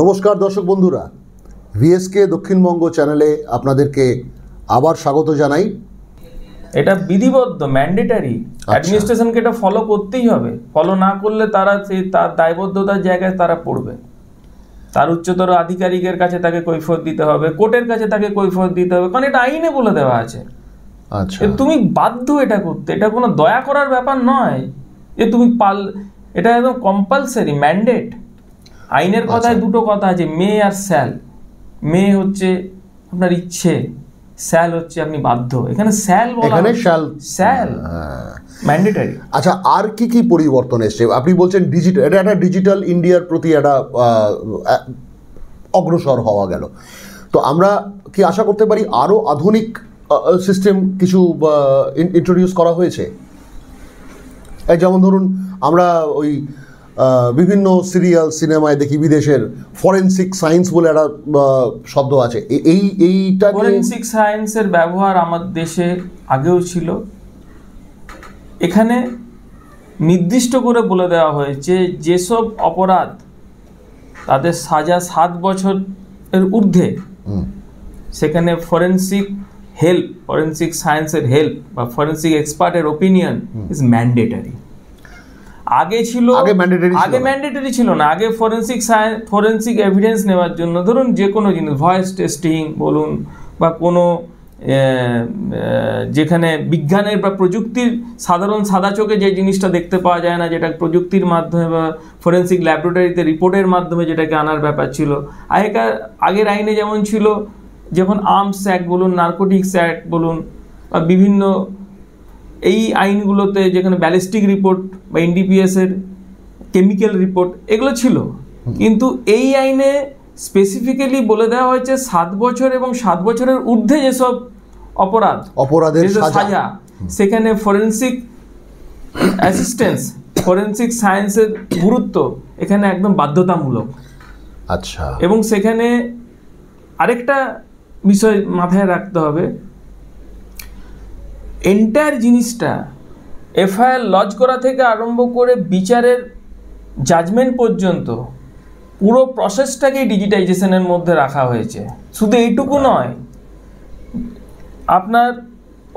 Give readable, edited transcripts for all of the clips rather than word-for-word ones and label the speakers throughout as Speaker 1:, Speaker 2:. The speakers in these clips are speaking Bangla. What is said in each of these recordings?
Speaker 1: নমস্কার দর্শক বন্ধুরা, ভিএসকে দক্ষিণবঙ্গ চ্যানেলে আপনাদেরকে আবার স্বাগত জানাই।
Speaker 2: এটা বিধিবদ্ধ, ম্যান্ডেটারি, অ্যাডমিনিস্ট্রেশনকে এটা ফলো করতেই হবে। ফলো না করলে তারা সেই তার দায়বদ্ধতার জায়গায় তারা পড়বে। তার উচ্চতর আধিকারিকের কাছে তাকে কৈফিয়ত দিতে হবে, কোর্টের কাছে তাকে কৈফিয়ত দিতে হবে, কারণ এটা আইনে বলে দেওয়া আছে।
Speaker 1: আচ্ছা,
Speaker 2: তুমি বাধ্য এটা করতে, এটা কোনো দয়া করার ব্যাপার নয় যে তুমি এটা একদম কম্পালসারি, ম্যান্ডেট। আইনের কথায় দুটো কথা আছে, মে আর স্যাল। মে হচ্ছে আপনার ইচ্ছে, স্যাল হচ্ছে আপনি বাধ্য। এখানে স্যাল বলা,
Speaker 1: এখানে
Speaker 2: স্যাল ম্যান্ডেটারি।
Speaker 1: আচ্ছা, আর কি কি পরিবর্তন এসছে? আপনি বলছেন ডিজিটাল, এটা একটা ডিজিটাল ইন্ডিয়ার প্রতি একটা অগ্রসর হওয়া গেল। তো আমরা কি আশা করতে পারি আরো আধুনিক সিস্টেম কিছু ইন্ট্রোডিউস করা হয়েছে? যেমন ধরুন, আমরা ওই বিভিন্ন সিরিয়াল সিনেমায় দেখি বিদেশের ফরেনসিক সায়েন্স বলে একটা শব্দ আছে। এইটা
Speaker 2: ফরেনসিক সায়েন্সের ব্যবহার আমাদের দেশে আগেও ছিল। এখানে নির্দিষ্ট করে বলে দেওয়া হয়েছে যেসব অপরাধ তাদের সাজা 7 বছরের ঊর্ধ্বে, সেখানে ফরেনসিক হেল্প, ফরেনসিক সায়েন্সের হেল্প বা ফরেনসিক এক্সপার্টের ওপিনিয়ন ইজ ম্যান্ডেটারি। আগে ছিল, আগে ম্যান্ডেটরি ছিল না। আগে ফরেনসিক এভিডেন্স নেওয়ার জন্য, ধরুন যে কোনো জিনিস, ভয়েস টেস্টিং বলুন বা কোনো যেখানে বিজ্ঞানের বা প্রযুক্তির সাধারণ সাদা চোখে যে জিনিসটা দেখতে পাওয়া যায় না, যেটা প্রযুক্তির মাধ্যমে বা ফরেনসিক ল্যাবরেটরিতে রিপোর্টের মাধ্যমে যেটাকে আনার ব্যাপার ছিল। আগের আইনে যেমন ছিল, যখন আর্মস অ্যাক্ট বলুন, নার্কোটিক্স অ্যাক্ট বলুন বা বিভিন্ন এই আইনগুলোতে যেখানে ব্যালিস্টিক রিপোর্ট বা এনডিপিএসের কেমিক্যাল রিপোর্ট এগুলো ছিল। কিন্তু এই আইনে স্পেসিফিক্যালি বলে দেওয়া হয়েছে 7 বছর এবং 7 বছরের ঊর্ধ্বে যেসব অপরাধের সাজা, সেখানে ফরেনসিক অ্যাসিস্ট্যান্স, ফরেনসিক সায়েন্সের গুরুত্ব এখানে একদম বাধ্যতামূলক।
Speaker 1: আচ্ছা,
Speaker 2: এবং সেখানে আরেকটা বিষয় মাথায় রাখতে হবে, এন্টায়ার জিনিসটা এফআইআর লজ করা থেকে আরম্ভ করে বিচারের জাজমেন্ট পর্যন্ত পুরো প্রসেসটাকেই ডিজিটাইজেশনের মধ্যে রাখা হয়েছে। শুধু এইটুকু নয়, আপনার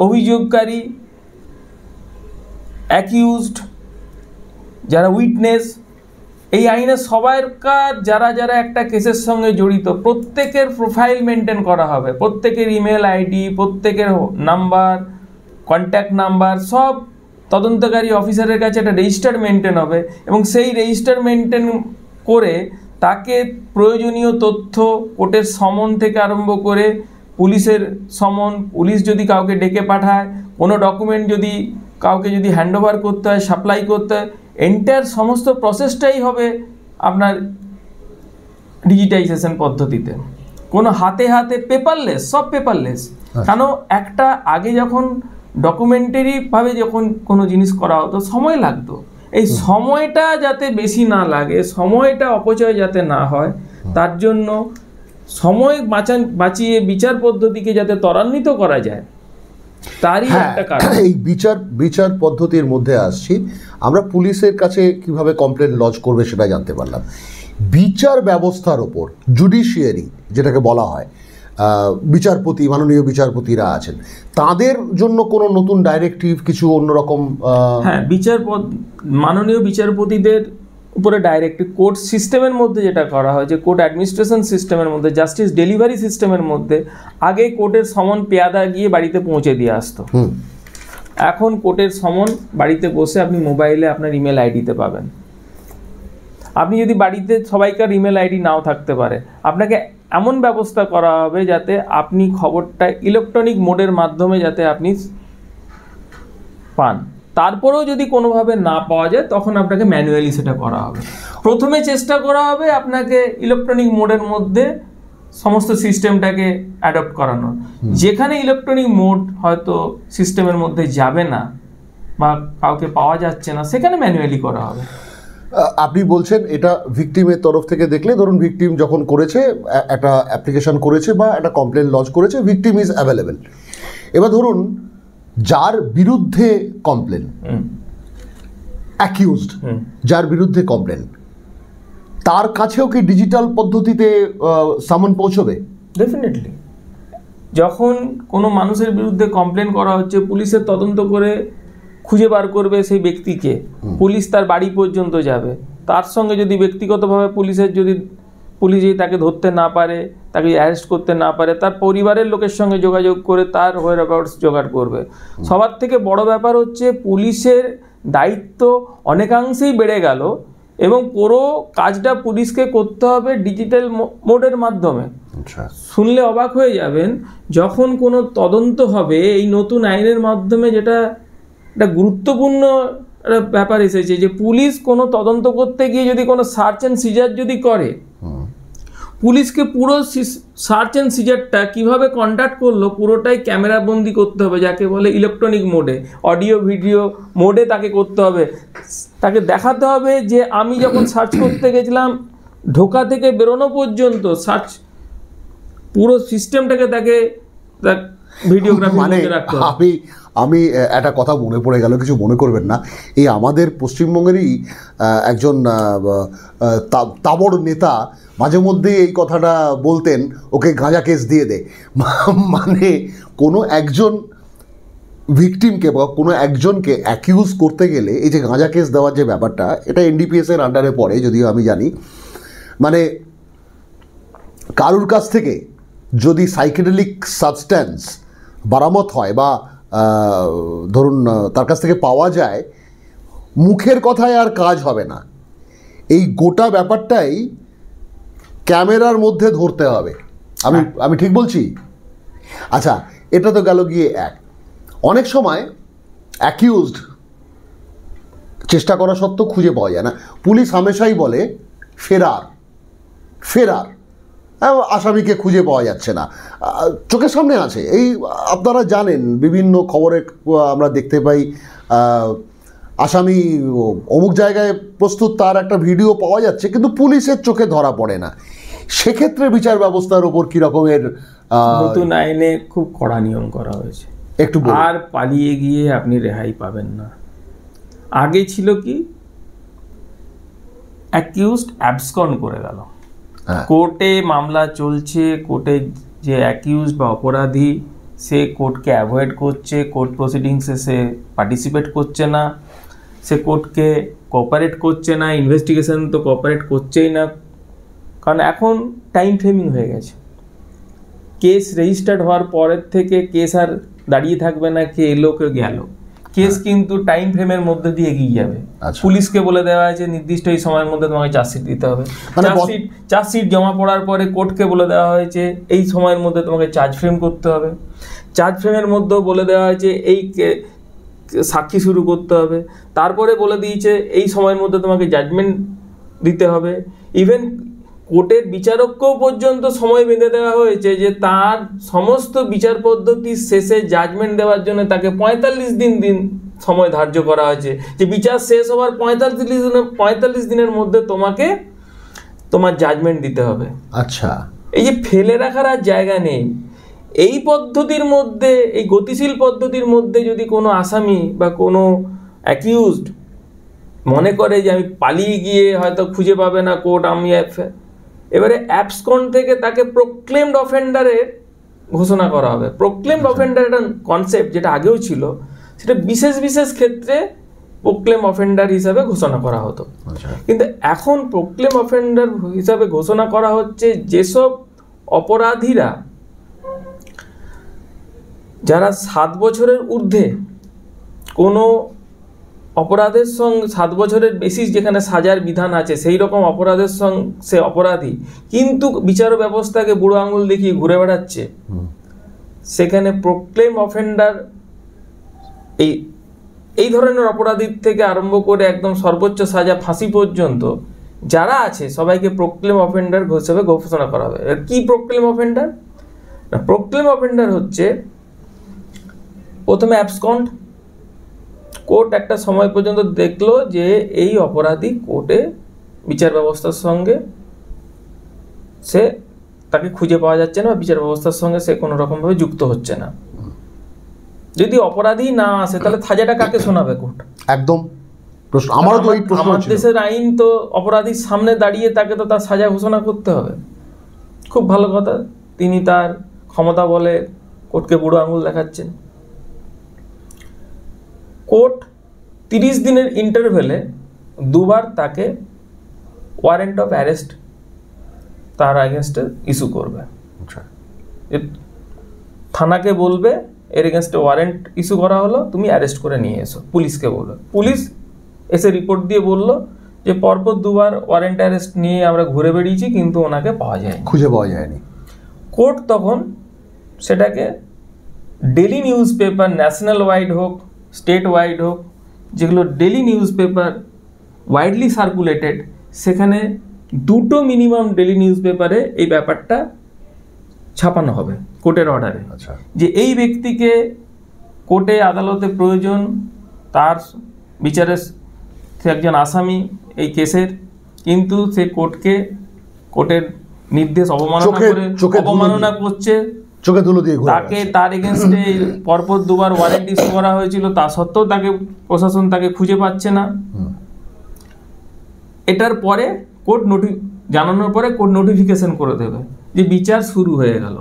Speaker 2: অভিযোগকারী, অ্যাকিউজড, যারা উইটনেস, এই আইনে সবার যারা যারা একটা কেসের সঙ্গে জড়িত প্রত্যেকের প্রোফাইল মেনটেন করা হবে। প্রত্যেকের ইমেল আইডি, প্রত্যেকের নাম্বার, কন্ট্যাক্ট নাম্বার, সব তদন্তকারী অফিসারের কাছে একটা রেজিস্টার মেনটেন হবে এবং সেই রেজিস্টার মেনটেন করে তাকে প্রয়োজনীয় তথ্য, কোর্টের সমন থেকে আরম্ভ করে পুলিশের সমন, পুলিশ যদি কাউকে ডেকে পাঠায়, কোনো ডকুমেন্ট যদি কাউকে যদি হ্যান্ডওভার করতে হয়, সাপ্লাই করতে হয়, এন্টায়ার সমস্ত প্রসেসটাই হবে আপনার ডিজিটাইজেশন পদ্ধতিতে। কোনো হাতে হাতে পেপারলেস, সব পেপারলেস। কেন, একটা আগে যখন ডকুমেন্টারিভাবে যখন কোনো জিনিস করা হতো সময় লাগতো, এই সময়টা যাতে বেশি না লাগে, সময়টা অপচয় যাতে না হয়, তার জন্য সময় বাঁচিয়ে বিচার পদ্ধতিকে যাতে ত্বরান্বিত করা যায়, তারই একটা কারণ।
Speaker 1: এই বিচার পদ্ধতির মধ্যে আসছি আমরা, পুলিশের কাছে কিভাবে কমপ্লেন লজ করবে সেটা জানতে পারলাম। বিচার ব্যবস্থার ওপর জুডিশিয়ারি যেটাকে বলা হয়, বিচারপতি, মাননীয় বিচারপতিরা আছেন, তাদের জন্য কোনো নতুন ডাইরেক্টিভ, কিছু অন্যরকম?
Speaker 2: হ্যাঁ, মাননীয় বিচারপতিদের উপরে ডাইরেক্টিভ কোর্ট সিস্টেমের মধ্যে যেটা করা হয়, যে কোর্ট অ্যাডমিনিস্ট্রেশন সিস্টেমের মধ্যে, জাস্টিস ডেলিভারি সিস্টেমের মধ্যে আগে কোর্টের সমন পেয়াদা গিয়ে বাড়িতে পৌঁছে দিয়ে আসতো। এখন কোর্টের সমন বাড়িতে বসে আপনি মোবাইলে আপনার ইমেল আইডিতে পাবেন। আপনি যদি বাড়িতে সবাইকার ইমেল আইডি নাও থাকতে পারে, আপনাকে এমন ব্যবস্থা করা হবে যাতে আপনি খবরটা ইলেকট্রনিক মোডের মাধ্যমে যাতে আপনি পান। তারপরেও যদি কোনোভাবে না পাওয়া যায় তখন আপনাকে ম্যানুয়ালি সেটা করা হবে। প্রথমে চেষ্টা করা হবে আপনাকে ইলেকট্রনিক মোডের মধ্যে সমস্ত সিস্টেমটাকে অ্যাডপ্ট করানো। যেখানে ইলেকট্রনিক মোড হয়তো সিস্টেমের মধ্যে যাবে না বা কাউকে পাওয়া যাচ্ছে না, সেখানে ম্যানুয়ালি করা হবে।
Speaker 1: আপনি বলছেন এটা ভিকটিমের তরফ থেকে দেখলে, ধরুন ভিকটিম যখন করেছে, একটা অ্যাপ্লিকেশন করেছে বা একটা কমপ্লেন লজ করেছে, ভিকটিম ইজ অ্যাভেলেবেল। এবার ধরুন যার বিরুদ্ধে কমপ্লেন, অ্যাকিউজড, যার বিরুদ্ধে কমপ্লেন, তার কাছেও কি ডিজিটাল পদ্ধতিতে সামন পৌঁছবে?
Speaker 2: ডেফিনেটলি। যখন কোনো মানুষের বিরুদ্ধে কমপ্লেন করা হচ্ছে, পুলিশের তদন্ত করে খুঁজে বার করবে সেই ব্যক্তিকে, পুলিশ তার বাড়ি পর্যন্ত যাবে, তার সঙ্গে যদি ব্যক্তিগতভাবে পুলিশ তাকে ধরতে না পারে, তাকে অ্যারেস্ট করতে না পারে, তার পরিবারের লোকের সঙ্গে যোগাযোগ করে তার হোয়ারঅ্যাবাউটস জোগাড় করবে। সবার থেকে বড় ব্যাপার হচ্ছে পুলিশের দায়িত্ব অনেকাংশেই বেড়ে গেল এবং পুরো কাজটা পুলিশকে করতে হবে ডিজিটাল মোডের মাধ্যমে। শুনলে অবাক হয়ে যাবেন, যখন কোনো তদন্ত হবে এই নতুন আইনের মাধ্যমে, যেটা একটা গুরুত্বপূর্ণ একটা ব্যাপার এসেছে যে পুলিশ কোনো তদন্ত করতে গিয়ে যদি কোনো সার্চ অ্যান্ড সিজার যদি করে, পুলিশকে পুরো সার্চ অ্যান্ড সিজারটা কীভাবে কন্ডাক্ট করলো পুরোটাই ক্যামেরা বন্দি করতে হবে, যাকে বলে ইলেকট্রনিক মোডে, অডিও ভিডিও মোডে তাকে করতে হবে। তাকে দেখাতে হবে যে আমি যখন সার্চ করতে গেছিলাম ঢোকা থেকে বেরোনো পর্যন্ত সার্চ পুরো সিস্টেমটাকে তাকে ভিডিওগ্রাফি মধ্যে রাখতে হবে।
Speaker 1: আমি একটা কথা মনে পড়ে গেল, কিছু মনে করবেন না। এই আমাদের পশ্চিমবঙ্গেরই একজন তাবড় নেতা মাঝে মধ্যে এই কথাটা বলতেন, ওকে গাঁজা কেস দিয়ে দে। মানে কোনো একজন ভিকটিমকে বা কোনো একজনকে অ্যাকিউজ করতে গেলে এই যে গাঁজা কেস দেওয়ার যে ব্যাপারটা, এটা এনডিপিএসের আন্ডারে পড়ে, যদিও আমি জানি। মানে কারুর কাছ থেকে যদি সাইকেডেলিক সাবস্ট্যান্স বারামত হয় বা ধরুন তার কাছ থেকে পাওয়া যায়, মুখের কথায় আর কাজ হবে না। এই গোটা ব্যাপারটাই ক্যামেরার মধ্যে ধরতে হবে। আমি ঠিক বলছি? আচ্ছা, এটা তো গেল গিয়ে এক। অনেক সময় অ্যাকিউজড চেষ্টা করা সত্ত্বেও খুঁজে পাওয়া যায় না। পুলিশ হামেশাই বলে ফেরার, আসামিকে খুঁজে পাওয়া যাচ্ছে না। চোখের সামনে আছে, এই আপনারা জানেন, বিভিন্ন খবরে আমরা দেখতে পাই আসামি অমুক জায়গায় প্রস্তুত, তার একটা ভিডিও পাওয়া যাচ্ছে, কিন্তু পুলিশের চোখে ধরা পড়ে না। সেক্ষেত্রে বিচার ব্যবস্থার উপর কি রকমের?
Speaker 2: নতুন আইনে খুব কড়া নিয়ম করা হয়েছে,
Speaker 1: একটু
Speaker 2: আর পালিয়ে গিয়ে আপনি রেহাই পাবেন না। আগে ছিল কি, অ্যাকিউজড অ্যাবসকন করে গেল, কোর্টে মামলা চলছে, কোর্টে যে অ্যাকিউজড বা অপরাধী সে কোর্টকে অ্যাভয়েড করছে, কোর্ট প্রসিডিংসে সে পার্টিসিপেট করছে না, সে কোর্টকে কোঅপারেট করছে না, ইনভেস্টিগেশন তো কোঅপারেট করছেই না, কারণ এখন টাইম ফ্রেমিং হয়ে গেছে। কেস রেজিস্টার্ড হওয়ার পরের থেকে কেস আর দাঁড়িয়ে থাকবে না, কে এলো কে গেল, কেস কিন্তু টাইম ফ্রেমের মধ্যে দিয়ে এগিয়ে যাবে। পুলিশকে বলে দেওয়া হয়েছে নির্দিষ্ট এই সময়ের মধ্যে তোমাকে চার্জশিট দিতে হবে, চার্জশিট জমা পড়ার পরে কোর্টকে বলে দেওয়া হয়েছে এই সময়ের মধ্যে তোমাকে চার্জ ফ্রেম করতে হবে, চার্জ ফ্রেমের মধ্যেও বলে দেওয়া হয়েছে এই সাক্ষী শুরু করতে হবে, তারপরে বলে দিয়েছে এই সময়ের মধ্যে তোমাকে জাজমেন্ট দিতে হবে। ইভেন কোর্টের বিচারককেও পর্যন্ত সময় বেঁধে দেওয়া হয়েছে যে তার সমস্ত বিচার পদ্ধতির শেষে জাজমেন্ট দেওয়ার জন্য তাকে 45 দিন সময় ধার্য করা হয়েছে, যে বিচার শেষ হওয়ার 45 দিনের মধ্যে তোমাকে তোমার জাজমেন্ট দিতে হবে।
Speaker 1: আচ্ছা,
Speaker 2: এই যে ফেলে রাখার আর জায়গা নেই। এই পদ্ধতির মধ্যে, এই গতিশীল পদ্ধতির মধ্যে যদি কোনো আসামি বা কোনো অ্যাকিউজড মনে করে যে আমি পালিয়ে গিয়ে হয়তো খুঁজে পাবে না কোর্ট, আমি এবারে অ্যাবসকন থেকে তাকে প্রোক্লেমড অফেন্ডারের ঘোষণা করা হবে। প্রোক্লেমড অফেন্ডার একটা কনসেপ্ট যেটা আগেও ছিল, সেটা বিশেষ ক্ষেত্রে প্রোক্লেম অফেন্ডার হিসাবে ঘোষণা করা হতো। কিন্তু এখন প্রোক্লেম অফেন্ডার হিসাবে ঘোষণা করা হচ্ছে যেসব অপরাধীরা যারা 7 বছরের ঊর্ধ্বে কোনো অপরাধের সঙ্গে, 7 বছরের বেশি যেখানে সাজার বিধান আছে সেই রকম অপরাধের সঙ্গে সে অপরাধী, কিন্তু বিচার ব্যবস্থাকে বুড়ো আঙুল দেখিয়ে ঘুরে বেড়াচ্ছে, সেখানে প্রোক্লেম অফেন্ডার এই ধরনের অপরাধীর থেকে আরম্ভ করে একদম সর্বোচ্চ সাজা ফাঁসি পর্যন্ত যারা আছে সবাইকে প্রোক্লেম অফেন্ডার হিসেবে ঘোষণা করা হবে। কি প্রোক্লেম অফেন্ডার? প্রোক্লেম অফেন্ডার হচ্ছে প্রথমে অ্যাবসকন্ড, কোর্ট একটা সময় পর্যন্ত দেখলো যে এই অপরাধী কোর্টে বিচার ব্যবস্থার সঙ্গে সে তাকে খুঁজে পাওয়া যাচ্ছে না, বিচার ব্যবস্থার সঙ্গে সে কোনো রকমভাবে যুক্ত হচ্ছে না। যদি অপরাধী না আসে তাহলে সাজাটা কাকে শোনাবে কোর্ট?
Speaker 1: একদম প্রশ্ন আমারও তো এই প্রশ্ন
Speaker 2: আমার
Speaker 1: ছিল।
Speaker 2: দেশের আইন তো অপরাধীর সামনে দাঁড়িয়ে তাকে তো তার সাজা ঘোষণা করতে হবে। খুব ভালো কথা, তিনি তার ক্ষমতা বলে কোর্টকে বুড়ো আঙুল দেখাচ্ছেন। কোর্ট 30 দিনের ইন্টারভেলে দুবার তাকে ওয়ারেন্ট অফ অ্যারেস্ট তার এগেনস্টে ইস্যু করবে।
Speaker 1: আচ্ছা,
Speaker 2: থানাকে বলবে এর এগেনস্টে ওয়ারেন্ট ইস্যু করা হলো, তুমি অ্যারেস্ট করে নিয়ে এসো। পুলিশকে বলবে, পুলিশ এসে রিপোর্ট দিয়ে বললো যে পরপর দুবার ওয়ারেন্ট অ্যারেস্ট নিয়ে আমরা ঘুরে বেরিয়েছি কিন্তু ওনাকে পাওয়া যায়নি,
Speaker 1: খুঁজে পাওয়া যায়নি।
Speaker 2: কোর্ট তখন সেটাকে daily news paper, national wide হোক স্টেট ওয়াইড হোক, যেগুলো daily news paper widely circulated, সেখানে 2টো মিনিমাম ডেলি নিউজ পেপারে এই ব্যাপারটা ছাপানো হবে কোর্টের অর্ডারে।
Speaker 1: আচ্ছা,
Speaker 2: যে এই ব্যক্তিকে কোর্টে আদালতে প্রয়োজন, তার বিচারে সে একজন আসামি এই কেসের, কিন্তু সে কোর্টের নির্দেশ অবমাননা করছে,
Speaker 1: চোখে ধুলো দিয়ে
Speaker 2: তাকে তার এগেনস্টে পরপর দুবার ওয়ারেন্ট ইস্যু করা হয়েছিল, তা সত্ত্বেও তাকে প্রশাসন তাকে খুঁজে পাচ্ছে না। এটার পরে কোর্ট জানানোর পরে কোর্ট নোটিফিকেশন করে দেবে যে বিচার শুরু হয়ে গেল।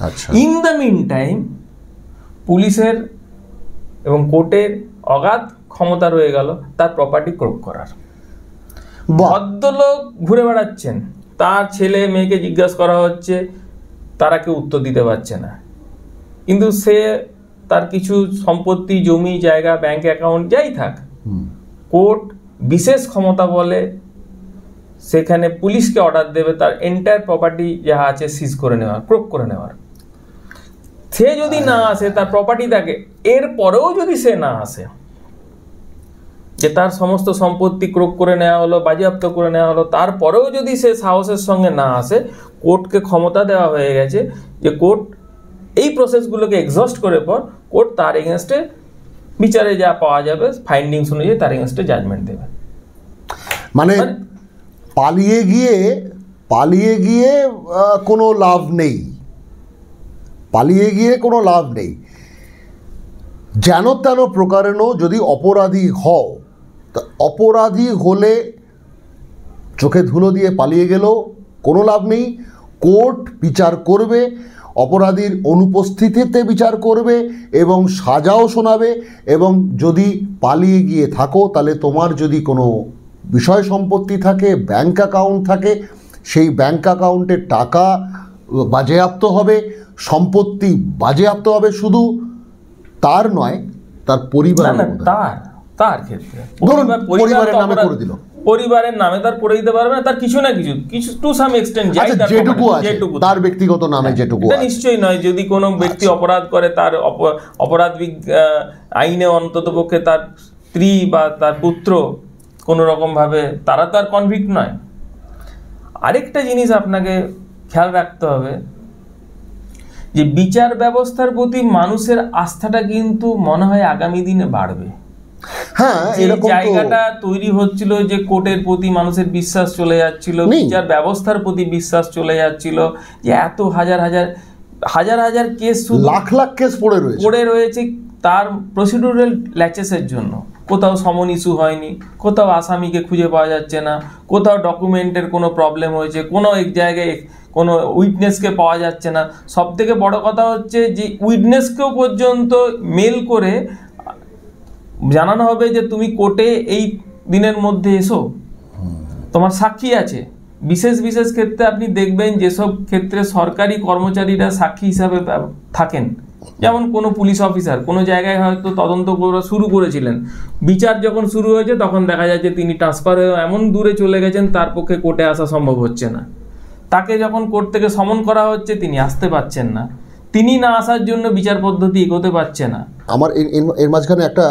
Speaker 1: আচ্ছা,
Speaker 2: ইন দ্য মিন টাইম পুলিশের এবং কোর্টের অগাধ ক্ষমতা রয়ে গেল তার প্রপার্টি ক্রোপ করার। ভদ্রলোক ঘুরে বেড়াচ্ছেন, তার ছেলে মেয়েকে জিজ্ঞাসা করা হচ্ছে, তারা কেউ উত্তর দিতে পারছে না, কিন্তু সে তার কিছু সম্পত্তি, জমি জায়গা, ব্যাংক অ্যাকাউন্ট যাই থাক, কোর্ট বিশেষ ক্ষমতা বলে সেখানে পুলিশকে অর্ডার দেবে তার এন্টায়ার প্রপার্টি যা আছে সিজ করে নেওয়ার, ক্রোপ করে নেওয়ার। সে যদি না আসে তার প্রপার্টি তাকে, এর পরেও যদি সে না আসে, যে তার সমস্ত সম্পত্তি ক্রোপ করে নেওয়া হলো, বাজেয়াপ্ত করে নেওয়া হলো, তারপরেও যদি সে সাহসের সঙ্গে না আসে, কোর্টকে ক্ষমতা দেওয়া হয়ে গেছে যে কোর্ট এই প্রসেসগুলোকে এক্সস্ট করে পর কোর্ট তার এগেনস্টে বিচারে যা পাওয়া যাবে ফাইন্ডিংস অনুযায়ী তার এগেনস্টে জাজমেন্ট দেবে।
Speaker 1: মানে পালিয়ে গিয়ে কোনো লাভ নেই, পালিয়ে গিয়ে কোনো লাভ নেই। যেন তেন প্রকারেণ যদি অপরাধী হও, তা অপরাধী হলে চোখে ধুলো দিয়ে পালিয়ে গেলেও কোনো লাভ নেই। কোর্ট বিচার করবে, অপরাধীর অনুপস্থিতিতে বিচার করবে এবং সাজাও শোনাবে। এবং যদি পালিয়ে গিয়ে থাকো তাহলে তোমার যদি কোনো বিষয় সম্পত্তি থাকে, ব্যাংক অ্যাকাউন্ট থাকে, সেই ব্যাংক অ্যাকাউন্টের টাকা বাজেয়াপ্ত হবে, সম্পত্তি বাজেয়াপ্ত হবে। শুধু তার নয়, তার পরিবার,
Speaker 2: তার ক্ষেত্রে
Speaker 1: পরিবারের নামে করে দিল,
Speaker 2: পরিবারের নামে তার করে দিতে পারবে না, তার কিছু না কিছু টু সাম এক্সটেন্ট
Speaker 1: যেটুকু আছে তার ব্যক্তিগত নামে যেটুকু,
Speaker 2: নিশ্চয়ই নয়। যদি কোনো ব্যক্তি অপরাধ করে, তার অপরাধ আইনে অন্ততপক্ষে তার স্ত্রী বা তার পুত্র কোনো রকম ভাবে তারা তো আর কনভিক্ট নয়। আরেকটা জিনিস আপনাকে খেয়াল রাখতে হবে যে বিচার ব্যবস্থার প্রতি মানুষের আস্থাটা কিন্তু মনে হয় আগামী দিনে বাড়বে।
Speaker 1: হ্যাঁ, এরকম
Speaker 2: জায়গাটা তৈরি হচ্ছিল যে কোর্টের প্রতি মানুষের বিশ্বাস চলে যাচ্ছিল, বিচার ব্যবস্থার প্রতি বিশ্বাস চলে যাচ্ছিল, যে এত হাজার হাজার কেস,
Speaker 1: লাখ লাখ কেস পড়ে রয়েছে
Speaker 2: তার প্রসিডিউরাল ল্যাচেসের জন্য। কোথাও সমন ইস্যু হয়নি, কোথাও আসামিকে খুঁজে পাওয়া যাচ্ছে না, কোথাও ডকুমেন্টের কোনো প্রবলেম হয়েছে, কোনো এক জায়গায় কোনো উইটনেসকে পাওয়া যাচ্ছে না। সব থেকে বড় কথা হচ্ছে যে উইটনেসকেও পর্যন্ত মেল করে জানানো হবে যে তুমি কোর্টে এই দিনের মধ্যে এসো, তোমার সাক্ষী আছে। বিশেষ ক্ষেত্রে আপনি দেখবেন যেসব ক্ষেত্রে সরকারি কর্মচারীরা সাক্ষী হিসাবে থাকেন, যেমন কোনো পুলিশ অফিসার কোনো জায়গায় হয়তো তদন্ত শুরু করেছিলেন, বিচার যখন শুরু হয়েছে তখন দেখা যাচ্ছে তিনি ট্রান্সফার হয়ে এমন দূরে চলে গেছেন তার পক্ষে কোর্টে আসা সম্ভব হচ্ছে না। তাকে যখন কোর্ট থেকে সমন করা হচ্ছে তিনি আসতে পারছেন না, তিনি না আসার জন্য বিচার পদ্ধতি এগোতে পারছে না।
Speaker 1: আমার এর মাঝখানে একটা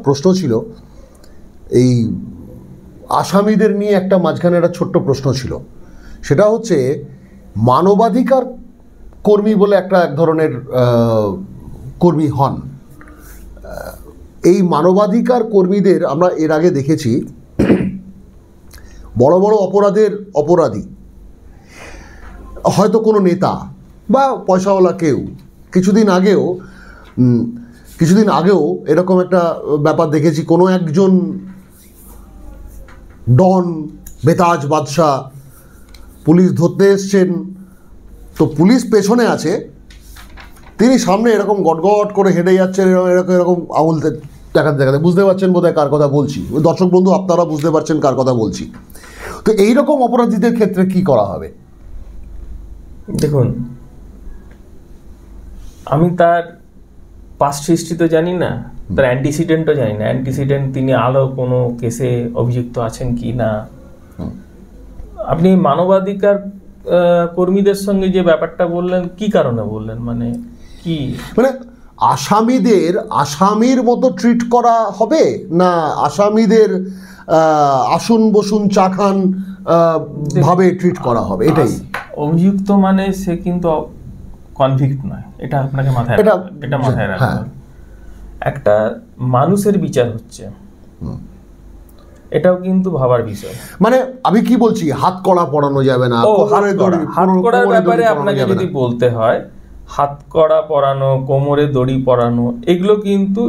Speaker 1: প্রশ্ন ছিল, এই আসামিদের নিয়ে একটা মাঝখানে একটা ছোট্ট প্রশ্ন ছিল। সেটা হচ্ছে মানবাধিকার কর্মী বলে এক ধরনের কর্মী হন। এই মানবাধিকার কর্মীদের আমরা এর আগে দেখেছি বড় বড় অপরাধী হয়তো কোনো নেতা বা পয়সাওয়ালা কেউ কিছুদিন আগেও কিছুদিন আগেও এরকম একটা ব্যাপার দেখেছি, কোনো একজন ডন বেতাজ বাদশাহ পুলিশ ধরতে এসছেন, তো পুলিশ পেছনে আছে, তিনি সামনে এরকম গটগট করে হেঁটে যাচ্ছেন, এরকম এরকম আঙুল দেখাতে দেখাতে, বুঝতে পারছেন বোধহয় কার কথা বলছি, দর্শক বন্ধু আপনারা বুঝতে পারছেন কার কথা বলছি। তো এইরকম অপরাধীদের ক্ষেত্রে কি করা হবে?
Speaker 2: দেখুন, আমি তার পাস্ট হিস্ট্রি তো জানি না, তার অ্যান্টিসিডেন্টও জানি না, অ্যান্টিসিডেন্ট তিনি আরও কোনো কেসে অভিযুক্ত আছেন কি না। আপনি মানবাধিকার কর্মীদের সঙ্গে যে ব্যাপারটা বললেন, কি কারণে বললেন, মানে কি,
Speaker 1: মানে আসামিদের আসামির মতো ট্রিট করা হবে না আসামিদের আসুন বসুন চা খান ভাবে ট্রিট করা হবে? এটাই
Speaker 2: অভিযুক্ত মানে সে কিন্তু কনভিক্ট নয়, এটা আপনাকে মাথায় রাখতে হবে। একটা মানুষের বিচার হচ্ছে, এটাও কিন্তু ভাবার বিষয়।
Speaker 1: মানে আমি কি বলছি, হাত কড়া পরানো যাবে না,
Speaker 2: হাত কড়ার ব্যাপারে আপনাকে যদি বলতে হয়, হাত কড়া পরানো, কোমরে দড়ি পরানো, এগুলো কিন্তু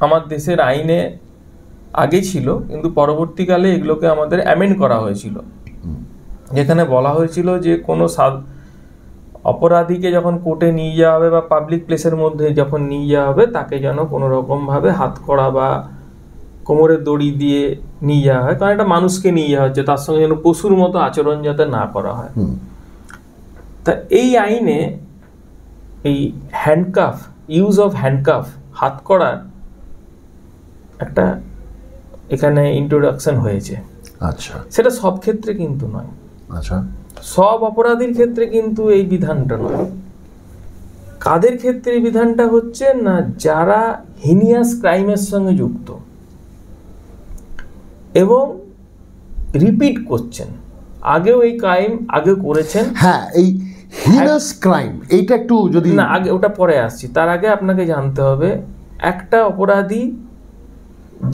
Speaker 2: আমার দেশের আইনে আগে ছিল, কিন্তু পরবর্তীকালে এগুলোকে আমাদের অ্যামেন্ড করা হয়েছিল, যেখানে বলা হয়েছিল যে কোনো অপরাধীকে যখন কোর্টে নিয়ে যাওয়া হবে বা পাবলিক প্লেসের মধ্যে যখন নিয়ে যাওয়া হবে, তাকে যেন কোনো রকমভাবে হাত কড়া বা কোমরের দড়ি দিয়ে নিয়ে যাওয়া হয়, কারণ একটা মানুষকে নিয়ে যাওয়া হচ্ছে, তার সঙ্গে যেন পশুর মতো আচরণ যাতে না করা হয়। তা এই আইনে এই হ্যান্ডকাফ, ইউজ অফ হ্যান্ডকাফ, হাত কড়ার একটা এখানে ইন্ট্রোডাকশন হয়েছে।
Speaker 1: আচ্ছা,
Speaker 2: সেটা সব ক্ষেত্রে কিন্তু নয়।
Speaker 1: আচ্ছা,
Speaker 2: সব অপরাধীর ক্ষেত্রে কিন্তু এই বিধানটা নয়। কাদের ক্ষেত্রে এই বিধানটা হচ্ছে না, যারা হিনিয়াস ক্রাইমের সঙ্গে যুক্ত এবং রিপিট করছেন, আগেও এই ক্রাইম আগে করেছেন।
Speaker 1: হ্যাঁ, এই হিনাস ক্রাইম এইটা একটু যদি
Speaker 2: না, আগে ওটা পরে আসছি, তার আগে আপনাকে জানতে হবে একটা অপরাধী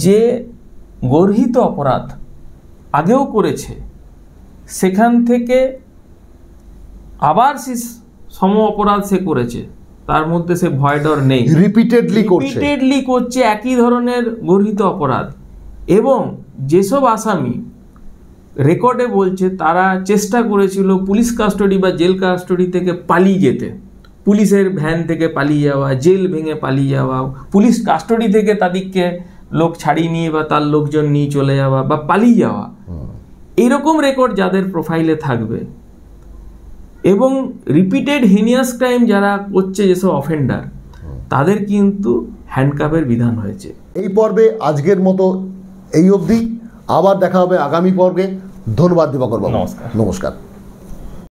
Speaker 2: যে গর্হিত অপরাধ আগেও করেছে, সেখান থেকে আবার সে সম অপরাধ সে করেছে, তার মধ্যে সে ভয় ডর নেই,
Speaker 1: রিপিটেডলি
Speaker 2: করছে একই ধরনের গর্হিত অপরাধ, এবং যেসব আসামি রেকর্ডে বলছে তারা চেষ্টা করেছিল পুলিশ কাস্টডি বা জেল কাস্টডি থেকে পালিয়ে যেতে, পুলিশের ভ্যান থেকে পালিয়ে যাওয়া, জেল ভেঙে পালিয়ে যাওয়া, পুলিশ কাস্টডি থেকে তাদেরকে লোক ছাড়িয়ে নিয়ে বা তার লোকজন নিয়ে চলে যাওয়া বা পালিয়ে যাওয়া, এইরকম রেকর্ড যাদের প্রোফাইলে থাকবে এবং রিপিটেড হিনিয়াস ক্রাইম যারা করছে, যেসব অফেন্ডার, তাদের কিন্তু হ্যান্ডকাফের বিধান হয়েছে।
Speaker 1: এই পর্বে আজকের মতো এই অবধি, আবার দেখা হবে আগামী পর্বে। ধন্যবাদ দিবাকর বাবু,
Speaker 2: নমস্কার।
Speaker 1: নমস্কার।